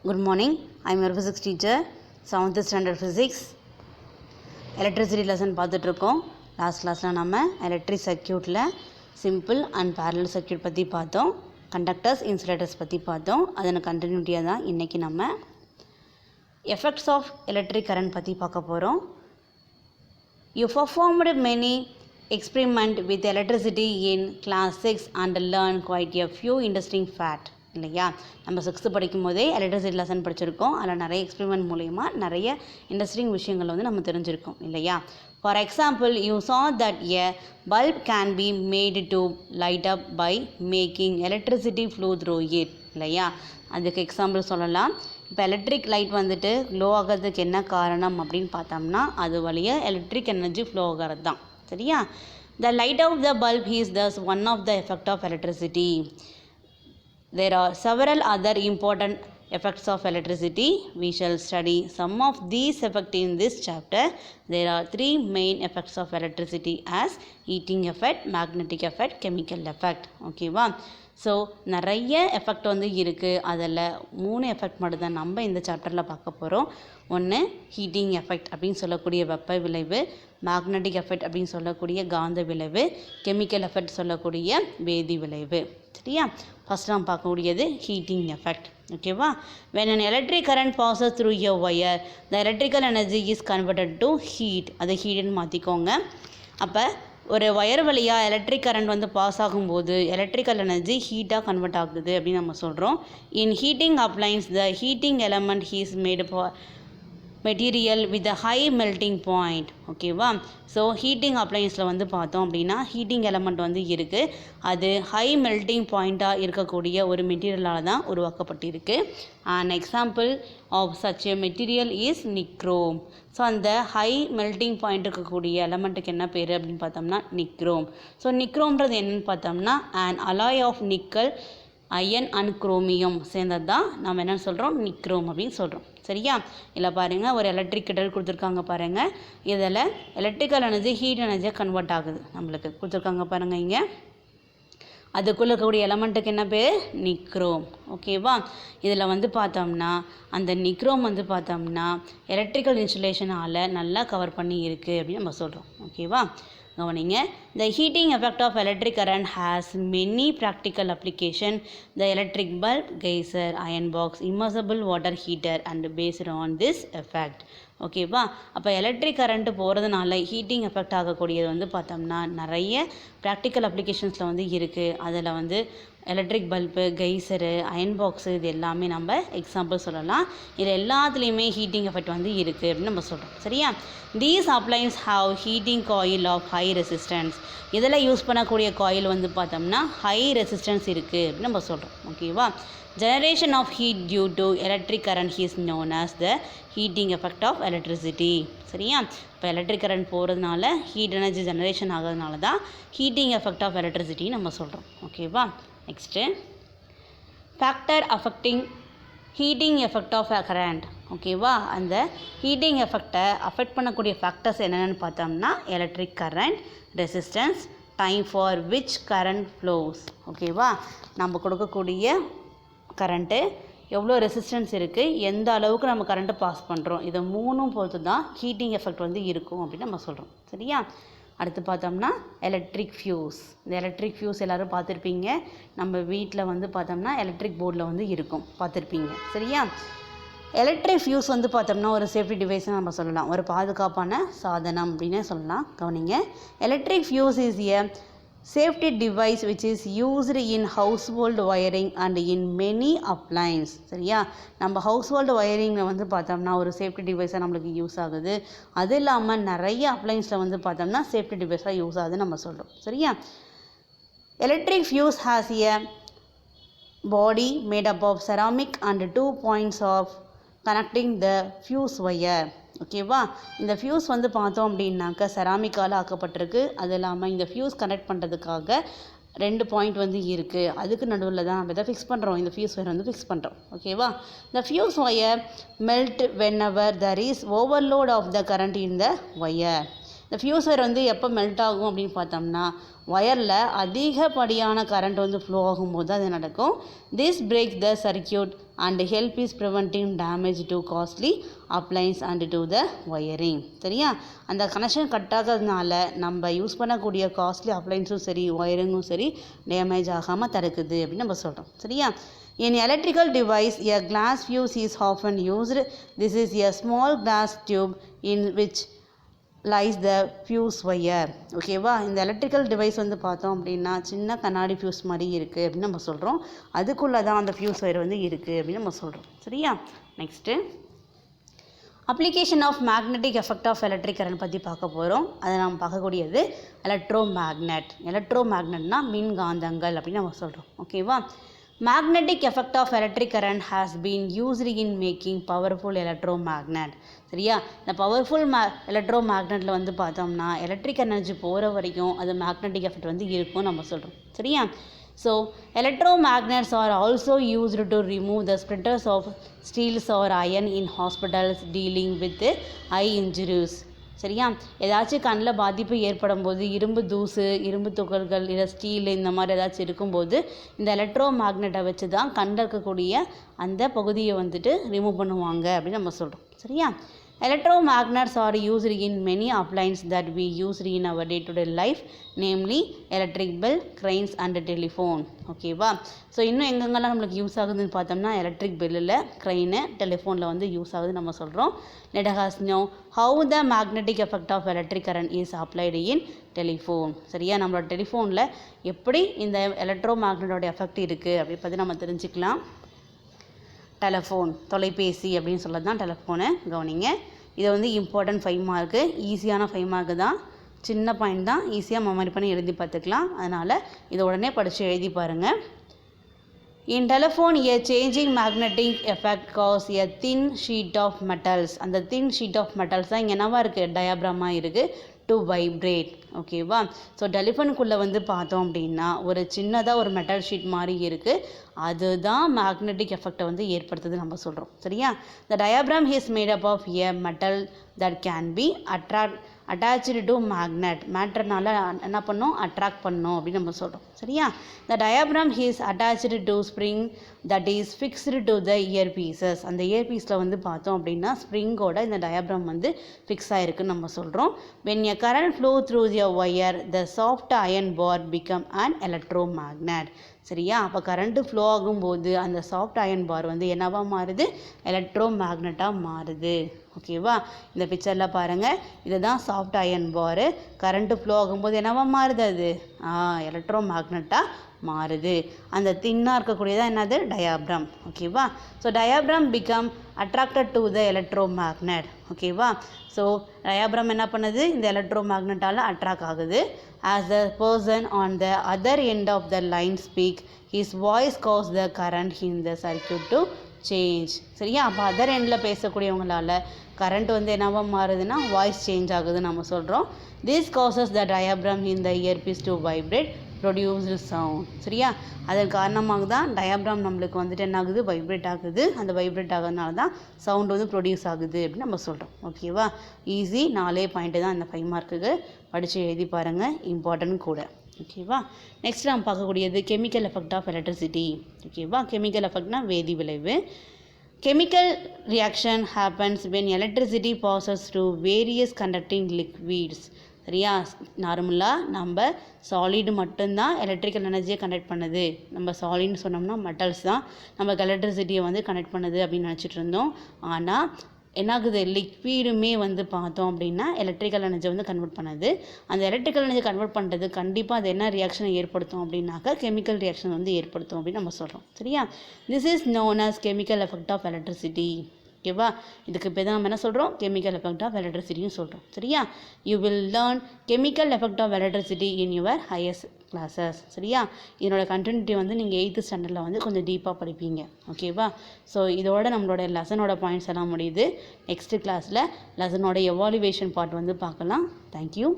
Good morning. I am your physics teacher, 7th standard physics. Electricity lesson பார்த்துட்ருக்கோம். Last கிளாஸில் நம்ம electric சர்க்யூட்டில் simple and parallel circuit பற்றி பார்த்தோம். கண்டக்டர்ஸ் இன்சுலேட்டர்ஸ் பற்றி பார்த்தோம். அதனை கண்டினியூட்டியாக தான் இன்றைக்கி நம்ம எஃபெக்ட்ஸ் ஆஃப் எலக்ட்ரிக் கரண்ட் பற்றி பார்க்க போகிறோம். You performed many experiment with electricity in class 6 and learned quite a few interesting facts. இல்லையா, நம்ம 6th படிக்கும் போதே எலக்ட்ரிசிட்டி லெசன் படிச்சிருக்கோம். அதில் நிறைய எக்ஸ்பெரிமெண்ட் மூலயமா நிறைய இன்ட்ரெஸ்டிங் விஷயங்கள் வந்து நம்ம தெரிஞ்சிருக்கோம் இல்லையா. For example, you saw that a bulb can be made to light up by making electricity flow through it. இல்லையா, அதுக்கு எக்ஸாம்பிள் சொல்லலாம். இப்போ எலக்ட்ரிக் லைட் வந்துட்டு க்ளோ ஆகிறதுக்கு என்ன காரணம் அப்படின்னு பார்த்தோம்னா, அது வழியாக எலக்ட்ரிக் எனர்ஜி ஃப்ளோ ஆகிறது தான். சரியா. The light of the bulb is thus one of the effect of electricity. There are several other important effects of electricity. We shall study some of these effects in this chapter. There are three main effects of electricity as heating effect, magnetic effect, chemical effect. ஓகேவா. So நிறைய effect வந்து இருக்குது. அதில் 3 effect மட்டும் தான் நம்ம இந்த சாப்டரில் பார்க்க போகிறோம். ஒன்று ஹீட்டிங் எஃபெக்ட் அப்படின்னு சொல்லக்கூடிய வெப்ப விளைவு, மேக்னெட்டிக் எஃபெக்ட் அப்படின்னு சொல்லக்கூடிய காந்த விளைவு, கெமிக்கல் எஃபெக்ட் சொல்லக்கூடிய வேதி விளைவு. சரியா. ஃபஸ்ட் நாம் பார்க்கக்கூடியது ஹீட்டிங் எஃபெக்ட். ஓகேவா. when an electric current passes through a wire, the electrical energy is converted to heat. அதை ஹீட்னு மாற்றிக்கோங்க. அப்போ ஒரு ஒயர் வழியாக எலக்ட்ரிக் கரண்ட் வந்து பாஸ் ஆகும்போது எலக்ட்ரிக்கல் எனர்ஜி ஹீட்டாக கன்வெர்ட் ஆகுது அப்படின்னு நம்ம சொல்கிறோம். In heating appliance, the heating element is made material with a high melting point. ஓகேவா. ஸோ ஹீட்டிங் அப்ளைன்ஸில் வந்து பார்த்தோம் அப்படின்னா ஹீட்டிங் எலமெண்ட் வந்து இருக்குது. அது ஹை மெல்ட்டிங் பாயிண்ட்டாக இருக்கக்கூடிய ஒரு மெட்டீரியலால் தான் உருவாக்கப்பட்டிருக்கு. And example of such a material is nichrome. So அந்த ஹை மெல்ட்டிங் பாயிண்ட் இருக்கக்கூடிய எலமெண்ட்டுக்கு என்ன பேர் அப்படின்னு பார்த்தோம்னா நிக்ரோம். ஸோ நிக்ரோம்ன்றது என்னென்னு பார்த்தோம்னா and alloy of nickel, iron and chromium சேர்ந்தது தான் நம்ம என்னென்னு சொல்கிறோம், நிக்ரோம் அப்படின்னு சொல்கிறோம். சரியா. இல்லை பாருங்கள், ஒரு எலக்ட்ரிக் கெட்டில் கொடுத்துருக்காங்க பாருங்கள். இதில் எலக்ட்ரிக்கல் எனர்ஜி ஹீட் எனர்ஜியாக கன்வெர்ட் ஆகுது நம்மளுக்கு கொடுத்துருக்காங்க பாருங்கள். இங்கே அதுக்குள்ளே இருக்கக்கூடிய எலமெண்ட்டுக்கு என்ன பேர், நிக்ரோம். ஓகேவா. இதில் வந்து பார்த்தோம்னா அந்த நிக்ரோம் வந்து பார்த்தோம்னா எலக்ட்ரிக்கல் இன்சுலேஷனால் நல்லா கவர் பண்ணி இருக்குது அப்படின்னு நம்ம சொல்கிறோம். ஓகேவா. கவனிங்க. The heating effect of electric current has many practical application. The electric bulb, geyser, iron box, immersible water heater and based on this effect. ஓகேவா. அப்போ எலக்ட்ரிக் கரண்ட்டு போகிறதுனால ஹீட்டிங் எஃபெக்ட் ஆகக்கூடியது வந்து பார்த்தோம்னா நிறைய ப்ராக்டிக்கல் அப்ளிகேஷன்ஸில் வந்து இருக்குது. அதில் வந்து எலக்ட்ரிக் பல்பு, கெய்சரு, அயன் பாக்ஸு, இது எல்லாமே நம்ம எக்ஸாம்பிள் சொல்லலாம். இதில் எல்லாத்துலேயுமே ஹீட்டிங் எஃபெக்ட் வந்து இருக்குது அப்படின்னு நம்ம சொல்கிறோம். சரியா. These appliances have heating coil of high resistance. இதில் யூஸ் பண்ணக்கூடிய காயில் வந்து பார்த்தோம்னா ஹை ரெசிஸ்டன்ஸ் இருக்குது அப்படின்னு நம்ம சொல்கிறோம். ஓகேவா. Generation of heat due to electric current is known as the heating effect of electricity. சரியா. இப்போ எலக்ட்ரிக் கரண்ட் போகிறதுனால ஹீட் எனர்ஜி ஜெனரேஷன் ஆகிறதுனால தான் ஹீட்டிங் எஃபெக்ட் ஆஃப் எலக்ட்ரிசிட்டி நம்ம சொல்கிறோம். ஓகேவா. Next factor affecting heating effect of current. ஓகேவா. அந்த ஹீட்டிங் எஃபெக்டை அஃபெக்ட் பண்ணக்கூடிய ஃபேக்டர்ஸ் என்னென்னு பார்த்தோம்னா electric current, resistance, time for which current flows. ஓகேவா. நம்ம கொடுக்கக்கூடிய கரண்ட்டு எவ்வளோ ரெசிஸ்டன்ஸ் இருக்குது, எந்த அளவுக்கு நம்ம கரண்ட்டு பாஸ் பண்ணுறோம், இதை 3 பொறுத்து தான் ஹீட்டிங் எஃபெக்ட் வந்து இருக்கும் அப்படின்னு நம்ம சொல்கிறோம். சரியா. அடுத்து பார்த்தோம்னா எலக்ட்ரிக் ஃபியூஸ். இந்த எலக்ட்ரிக் ஃபியூஸ் எல்லோரும் பார்த்துருப்பீங்க. நம்ம வீட்டில் வந்து பார்த்தோம்னா எலக்ட்ரிக் போர்டில் வந்து இருக்கும், பார்த்துருப்பீங்க. சரியா. எலக்ட்ரிக் ஃபியூஸ் வந்து பார்த்தோம்னா ஒரு சேஃப்டி டிவைஸ்னு நம்ம சொல்லலாம், ஒரு பாதுகாப்பான சாதனம் அப்படின்னே சொல்லலாம். கவனிங்க. Electric fuse is a safety device which is used in household wiring and in many appliances. சரியா. நம்ம ஹவுஸ்ஹோல்டு வயரிங்கில் வந்து பார்த்தோம்னா ஒரு சேஃப்டி டிவைஸாக நம்மளுக்கு யூஸ் ஆகுது. அது இல்லாமல் நிறைய அப்ளைன்ஸில் வந்து பார்த்தோம்னா சேஃப்டி டிவைஸாக யூஸ் ஆகுதுன்னு நம்ம சொல்கிறோம். சரியா. Electric fuse has a body made up of ceramic and 2 points of connecting the fuse wire. ஓகேவா. இந்த ஃபியூஸ் வந்து பார்த்தோம் அப்படின்னாக்கா செராமிக்கால் ஆக்கப்பட்டிருக்கு. அது இல்லாமல் இந்த ஃபியூஸ் கனெக்ட் பண்ணுறதுக்காக 2 பாயிண்ட் வந்து இருக்குது. அதுக்கு நடுவில் தான் நம்ம இதை ஃபிக்ஸ் பண்ணுறோம், இந்த ஃபியூஸ் ஒயர் வந்து ஃபிக்ஸ் பண்ணுறோம். ஓகேவா. The fuse wire melt whenever there is overload of the current in the wire. இந்த ஃபியூஸ் ஒயர் வந்து எப்போ மெல்ட் ஆகும் அப்படின்னு பார்த்தோம்னா ஒயரில் அதிகப்படியான கரண்ட் வந்து ஃப்ளோ ஆகும்போது அது நடக்கும். This breaks the circuit and help is preventing damage to costly appliances and to the wiring. சரியா, அந்த கனெக்ஷன் கட் ஆகிறதுனால நம்ம யூஸ் பண்ணக்கூடிய காஸ்ட்லி அப்ளைன்ஸும் சரி ஒயரிங்கும் சரி டேமேஜ் ஆகாமல் தடுக்குது அப்படின்னு நம்ம சொல்கிறோம். சரியா, in electrical device a glass fuse is often used. This is a small glass tube in which lies the fuse wire. ஓகேவா, இந்த எலக்ட்ரிக்கல் டிவைஸ் வந்து பார்த்தோம் அப்படின்னா சின்ன கண்ணாடி ஃபியூஸ் மாதிரி இருக்குது அப்படின்னு நம்ம சொல்கிறோம். அதுக்குள்ளே தான் அந்த ஃபியூஸ் ஒயர் வந்து இருக்குது அப்படின்னு நம்ம சொல்கிறோம். சரியா, next application of magnetic effect of electric current பற்றி பார்க்க போகிறோம். அதை நம்ம பார்க்கக்கூடியது எலக்ட்ரோ மேக்னெட்னா மின்காந்தங்கள் அப்படின்னு நம்ம சொல்கிறோம். ஓகேவா, magnetic effect of electric current has been used in making powerful electromagnet. சரியா, இந்த பவர்ஃபுல் எலக்ட்ரோமேக்னெட்டில் வந்து பார்த்தோம்னா எலக்ட்ரிக் எனர்ஜி போகிற வரைக்கும் அது மேக்னெட்டிக் எஃபெக்ட் வந்து இருக்கும் நம்ம சொல்கிறோம். சரியா, so electromagnets are also used to remove the splinters of steels or iron in hospitals dealing with eye injuries. சரியா, ஏதாச்சும் கண்ணில் பாதிப்பு ஏற்படும் போது இரும்பு தூசு இரும்பு துகள்கள் இல்லை ஸ்டீல் இந்த மாதிரி ஏதாச்சும் இருக்கும்போது இந்த எலக்ட்ரோ மேக்னெட்டை வச்சு தான் கண்ணில் இருக்கக்கூடிய அந்த பகுதியை வந்துட்டு ரிமூவ் பண்ணுவாங்க அப்படின்னு நம்ம சொல்கிறோம். சரியா, electromagnets are used in many appliances that we use in our day-to-day life, namely electric bell, cranes and telephone. ஓகேவா, ஸோ இன்னும் எங்கெங்கெல்லாம் நம்மளுக்கு யூஸ் ஆகுதுன்னு பார்த்தோம்னா எலக்ட்ரிக் பெல்லில், க்ரெயினு, டெலிஃபோனில் வந்து யூஸ் ஆகுதுன்னு நம்ம சொல்கிறோம். Let us know how the magnetic effect of electric current is applied in telephone. சரியா, நம்மளோட டெலிஃபோனில் எப்படி இந்த எலக்ட்ரோ மேக்னெட்டோட எஃபெக்ட் இருக்குது அப்படி பற்றி நம்ம தெரிஞ்சுக்கலாம். டெலஃபோன் தொலைபேசி அப்படின்னு சொல்ல தான் டெலஃபோனு. கவனிங்க, இதை வந்து இம்பார்ட்டன்ட் 5 மார்க்கு, ஈஸியான 5 மார்க்கு தான், சின்ன பாயிண்ட் தான், ஈஸியாக மெமரி பண்ணி எழுதி பார்த்துக்கலாம். அதனால் இதை உடனே படித்து எழுதி பாருங்கள். In telephone a changing magnetic effect cause a thin sheet of metals. அந்த thin sheet of metals தான் இங்கே என்னவா இருக்குது, டயாபிராமாக இருக்குது, டு வைப்ரேட். ஓகேவா, ஸோ டெலிஃபோனுக்குள்ளே வந்து பார்த்தோம் அப்படின்னா ஒரு சின்னதாக ஒரு மெட்டல் ஷீட் மாதிரி இருக்குது, அதுதான் மேக்னெட்டிக் எஃபெக்டை வந்து ஏற்படுத்துது நம்ம சொல்கிறோம். சரியா, the diaphragm is made up of a metal that can be attach to மேட்டர்னால என்ன பண்ணோம், அட்ராக்ட் பண்ணோம் அப்படின்னு நம்ம சொல்கிறோம். சரியா, the diaphragm is attach to spring that is fixed to the ear pieces. அந்த இயர் பீஸில் வந்து பார்த்தோம் அப்படின்னா ஸ்ப்ரிங்கோட இந்த டயாபிராம் வந்து ஃபிக்ஸ் ஆகிருக்குன்னு நம்ம சொல்கிறோம். When a current flow through the wire the soft iron bar become an electromagnet. சரியா, அப்போ கரண்ட்டு ஃப்ளோ ஆகும்போது அந்த சாஃப்ட் அயன் பார் வந்து என்னவாக மாறுது, எலக்ட்ரோ மேக்னெட்டாக மாறுது. ஓகேவா, இந்த பிக்சரில் பாருங்கள், இதுதான் சாஃப்ட் அயன் பாரு, கரண்ட்டு ஃப்ளோ ஆகும்போது என்னவாக மாறுது, அது எலக்ட்ரோ மேக்னெட்டாக மாறுது. அந்த தின்னாக இருக்கக்கூடியதான் என்னது, டயாபிராம். ஓகேவா, so diaphragm become attracted to the electro magnet. ஓகேவா, ஸோ டயாபிராம் என்ன பண்ணுது, இந்த எலக்ட்ரோ மேக்னெட்டால் அட்ராக்ட் ஆகுது. As the person on the other end of the line speak, his voice causes the current in the circuit to change. சரியா, அப்போ other எண்டில் பேசக்கூடியவங்களால் current வந்து என்னவா மாறுதுன்னா வாய்ஸ் சேஞ்ச் ஆகுதுன்னு நம்ம சொல்கிறோம். This causes the diaphragm in the earpiece to vibrate, produce sound. சரியா, அதன் காரணமாக தான் டயாபிராம் நம்மளுக்கு வந்துட்டு என்ன ஆகுது, வைப்ரேட் ஆகுது. அந்த வைப்ரேட் ஆகிறதுனால தான் சவுண்ட் வந்து ப்ரொடியூஸ் ஆகுது அப்படின்னு நம்ம சொல்கிறோம். ஓகேவா, ஈஸி 4 பாயிண்ட்டு தான் இந்த 5 மார்க்குக்கு, படித்து எழுதி பாருங்கள், இம்பார்ட்டன்ட் கூட. ஓகேவா, நெக்ஸ்ட் நம்ம பார்க்கக்கூடியது கெமிக்கல் எஃபெக்ட் ஆஃப் எலக்ட்ரிசிட்டி. ஓகேவா, கெமிக்கல் எஃபெக்ட்னா வேதி விளைவு. Chemical reaction happens when electricity passes through various conducting liquids. சரியா, நார்மலாக நம்ம சாலிடு மட்டும்தான் எலக்ட்ரிக்கல் எனர்ஜியை கனெக்ட் பண்ணுது. நம்ம சாலிட்னு சொன்னோம்னா மெட்டல்ஸ் தான் நமக்கு எலக்ட்ரிசிட்டியை வந்து கனெக்ட் பண்ணுது அப்படின்னு நினச்சிட்டு இருந்தோம். ஆனால் என்னாகுது, லிக்விடுமே வந்து பார்த்தோம் அப்படின்னா எலக்ட்ரிக்கல் எனர்ஜி வந்து கன்வெர்ட் பண்ணுது. அந்த எலக்ட்ரிக்கல் எனர்ஜி கன்வெர்ட் பண்ணுறது கண்டிப்பாக அது என்ன ரியாக்ஷனை ஏற்படுத்தும் அப்படின்னாக்கா கெமிக்கல் ரியாக்ஷன் வந்து ஏற்படுத்தும் அப்படின்னு நம்ம சொல்கிறோம். சரியா, this is known as chemical effect of electricity. ஓகேவா, இதுக்கு இப்போ தான் நம்ம என்ன சொல்கிறோம், கெமிக்கல் எஃபெக்ட் ஆஃப் எலக்ட்ரிசிட்டின்னு சொல்கிறோம். சரியா, you will learn chemical effect of electricity in your higher classes. சரியா, இதனோட கண்டினியூட்டி வந்து நீங்கள் 8th ஸ்டாண்டர்டில் வந்து கொஞ்சம் டீப்பாக படிப்பீங்க. ஓகேவா, ஸோ இதோட நம்மளோட லெசனோட பாயிண்ட்ஸ் எல்லாம் முடியுது. நெக்ஸ்ட் கிளாஸில் லெசனோட எவாலுவேஷன் பார்ட் வந்து பார்க்கலாம். தேங்க்யூ.